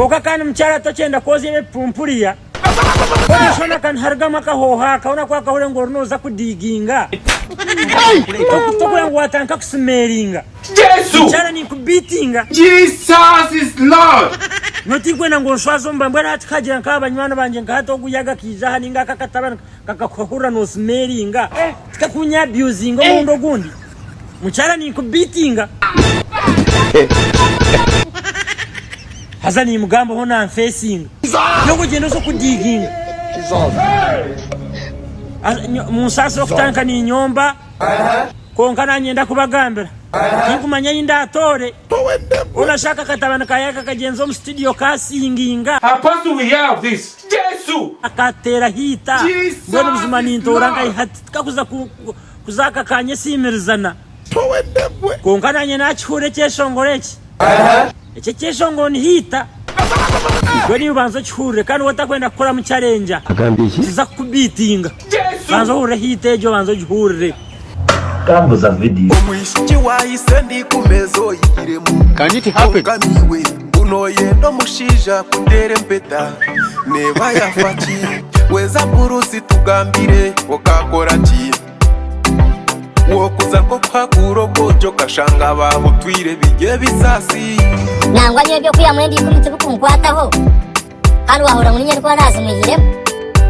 koka kana mchara tochenda kozi ebe pumpuria kona shona kan hargama ka hoha kaona kwa ka ulengo runoza kudiginga tokula ngwatanka kusmeringa Jesu mchara ni kubitinga Jesus is Lord noti kwena ngoshwazo mbambwana atikagira nk'abanywana banje ngato guyaga kijaha ninga kakatabana kakakahura no smeringa tikakunya abusing omundo gundi mchara ni kubitinga hazani mugambo hona facing yoko gendo so kudiginga musasa okutanka ni nyomba konka nanyenda kubagambira kinkumanya inda atore unashaka katabana kayaka kajenzo mu studio kasinginga Apostle we have this Jesu akatera hita mbona mzimani ntoranga ihatika kuzaka kanye simirizana konka nanyena achure cyeshongoreki ece cyeshongoni hita Gweni ubanzo chure kandi watakwenda kukora mu challenge tiza kubitinga banzo hure hite ejo banzo juhure Kambuza video omwishiki wahise ndi kumezo yigiremo Can it happen? Kamiwe unoye no mushija kundere mpeta neba yafaki weza burusi tugambire okakora ki wokuza ko kwakuro bojo kashanga babo twire bige bisasi nangwa niyo byo kuyamwendi kumutse bukunkwataho kandi wahora muri nyarwa nazi muhiremo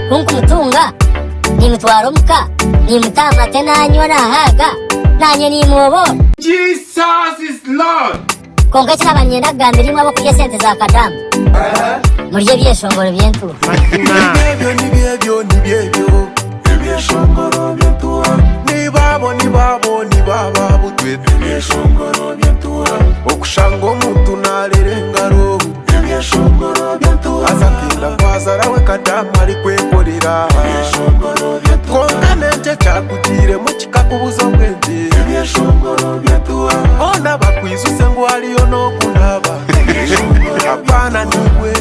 kunkumutunga ni mutwaro muka ni mutama tenanywa nahaga nanye ni mwobo Jesus is Lord konka cyabanye ndagambira imwe abo kuye sente za kadamu murye byeshongoro byentu nibyo ibyeshongoro byentu ni baba butwete ibyeshongoro byentu okushanga omuntu narerengaro ibyeshongoro byentu azakinda kwazarawe kadamu ari kwekorera ibyeshongoro byentu konka nje cyakugire mu kikakubuza bwenge ibyeshongoro byentu ona bakwizuse ngo ariyo no kunaba apana niwe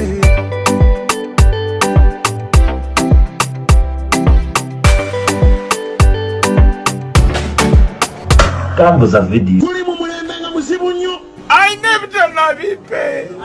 Kambuza video I never tell my people